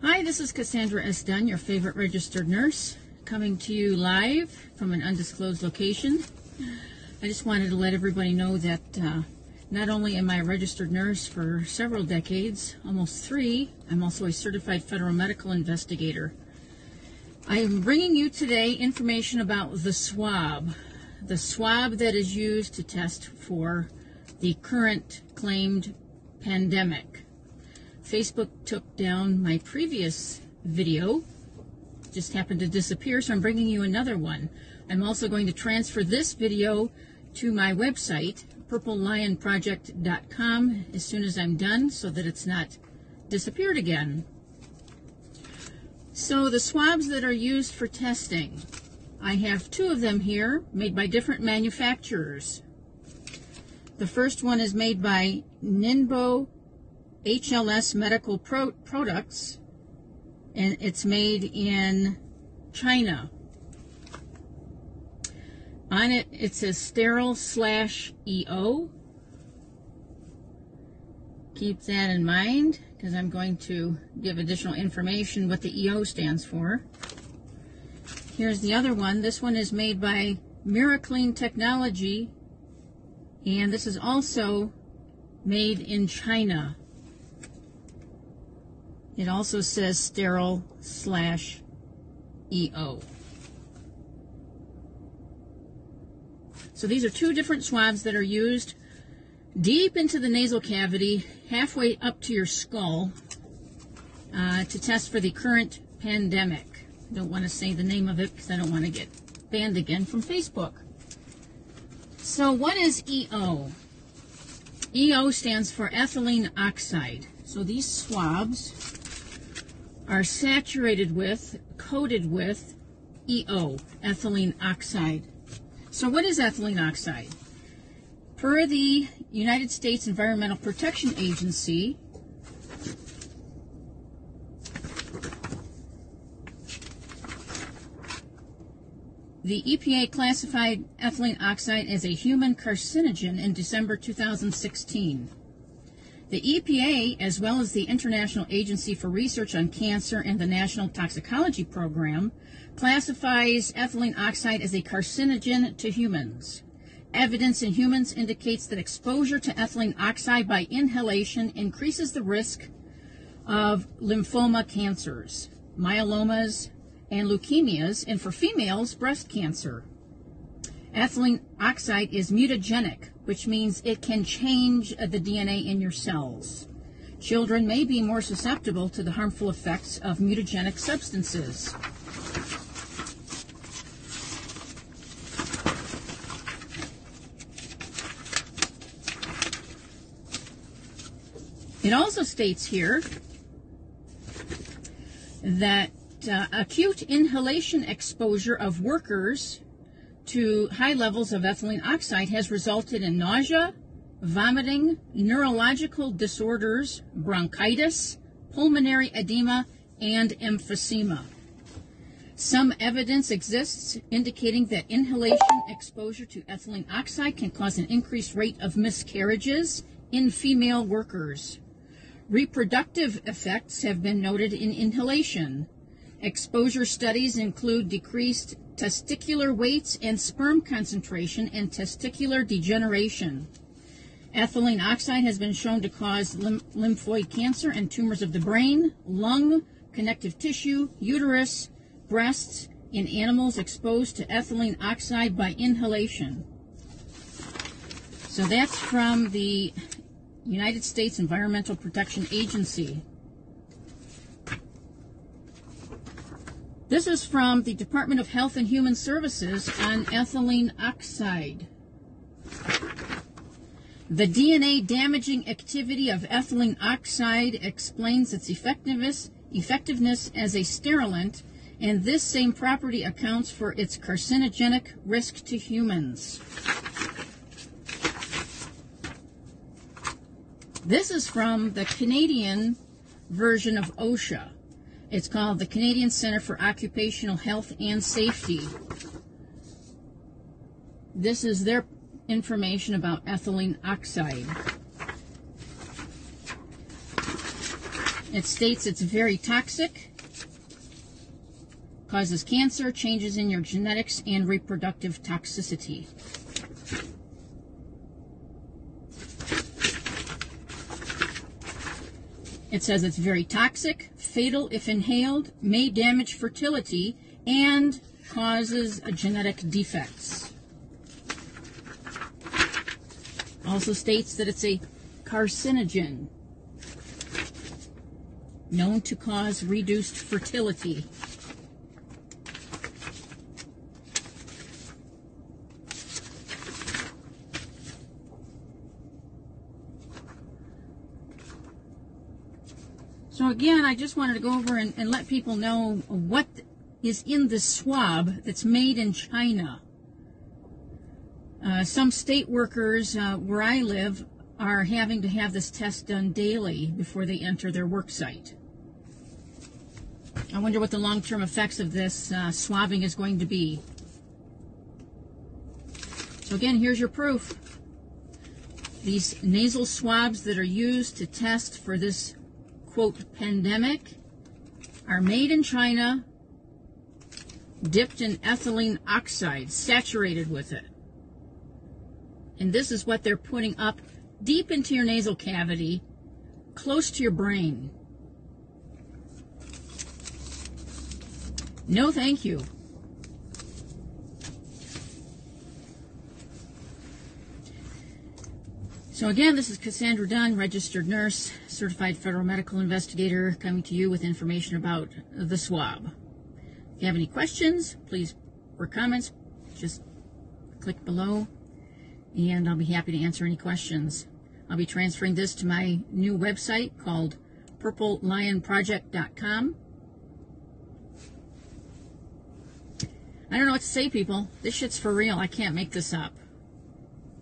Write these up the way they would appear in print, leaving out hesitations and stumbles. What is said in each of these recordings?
Hi, this is Cassandra S. Dunn, your favorite registered nurse, coming to you live from an undisclosed location. I just wanted to let everybody know that not only am I a registered nurse for several decades, almost 3, I'm also a certified federal medical investigator. I am bringing you today information about the swab that is used to test for the current claimed pandemic. Facebook took down my previous video, just happened to disappear, so I'm bringing you another one. I'm also going to transfer this video to my website, purplelionproject.com, as soon as I'm done, so that it's not disappeared again. So the swabs that are used for testing, I have 2 of them here, made by different manufacturers. The first one is made by Ningbo HLS Medical Products, and it's made in China. On it, it says sterile/EO. Keep that in mind, because I'm going to give additional information what the EO stands for. Here's the other one. This one is made by Miraclean Technology, and this is also made in China. It also says sterile/EO. So these are 2 different swabs that are used deep into the nasal cavity, halfway up to your skull, to test for the current pandemic. I don't want to say the name of it because I don't want to get banned again from Facebook. So what is EO? EO stands for ethylene oxide. So these swabs are saturated with, coated with EO, ethylene oxide. So what is ethylene oxide? Per the United States Environmental Protection Agency, the EPA classified ethylene oxide as a human carcinogen in December 2016. The EPA, as well as the International Agency for Research on Cancer and the National Toxicology Program, classifies ethylene oxide as a carcinogen to humans. Evidence in humans indicates that exposure to ethylene oxide by inhalation increases the risk of lymphoma cancers, myelomas, and leukemias, and for females, breast cancer. Ethylene oxide is mutagenic, which means it can change the DNA in your cells. Children may be more susceptible to the harmful effects of mutagenic substances. It also states here that acute inhalation exposure of workers to high levels of ethylene oxide has resulted in nausea, vomiting, neurological disorders, bronchitis, pulmonary edema, and emphysema. Some evidence exists indicating that inhalation exposure to ethylene oxide can cause an increased rate of miscarriages in female workers. Reproductive effects have been noted in inhalation. Exposure studies include decreased testicular weights and sperm concentration and testicular degeneration. Ethylene oxide has been shown to cause lymphoid cancer and tumors of the brain, lung, connective tissue, uterus, breasts in animals exposed to ethylene oxide by inhalation. So that's from the United States Environmental Protection Agency. This is from the Department of Health and Human Services on ethylene oxide. The DNA damaging activity of ethylene oxide explains its effectiveness as a sterilant, and this same property accounts for its carcinogenic risk to humans. This is from the Canadian version of OSHA. It's called the Canadian Centre for Occupational Health and Safety. This is their information about ethylene oxide. It states it's very toxic, causes cancer, changes in your genetics, and reproductive toxicity. It says it's very toxic, fatal if inhaled, may damage fertility, and causes genetic defects. Also states that it's a carcinogen, known to cause reduced fertility. So again, I just wanted to go over and let people know what is in this swab that's made in China. Some state workers where I live are having to have this test done daily before they enter their work site. I wonder what the long-term effects of this swabbing is going to be. So again, here's your proof. These nasal swabs that are used to test for this, quote, pandemic are made in China, dipped in ethylene oxide, saturated with it. And this is what they're putting up deep into your nasal cavity, close to your brain. No, thank you. So again, this is Cassandra Dunn, registered nurse, certified federal medical investigator, coming to you with information about the swab. If you have any questions, please, or comments, just click below, and I'll be happy to answer any questions. I'll be transferring this to my new website called purplelionproject.com. I don't know what to say, people. This shit's for real. I can't make this up.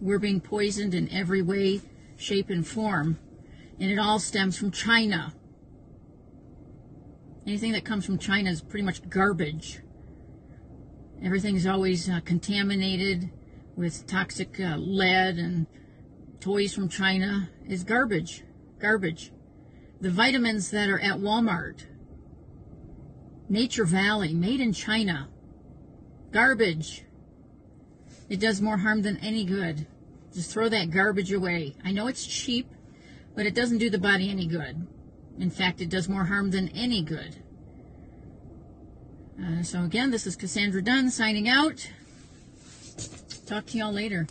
We're being poisoned in every way, shape, and form, and it all stems from China. Anything that comes from China is pretty much garbage. Everything's always contaminated with toxic lead, and toys from China is garbage. Garbage. The vitamins that are at Walmart, Nature Valley, made in China, garbage. It does more harm than any good. Just throw that garbage away. I know it's cheap, but it doesn't do the body any good. In fact, it does more harm than any good. So again, this is Cassandra Dunn signing out. Talk to y'all later.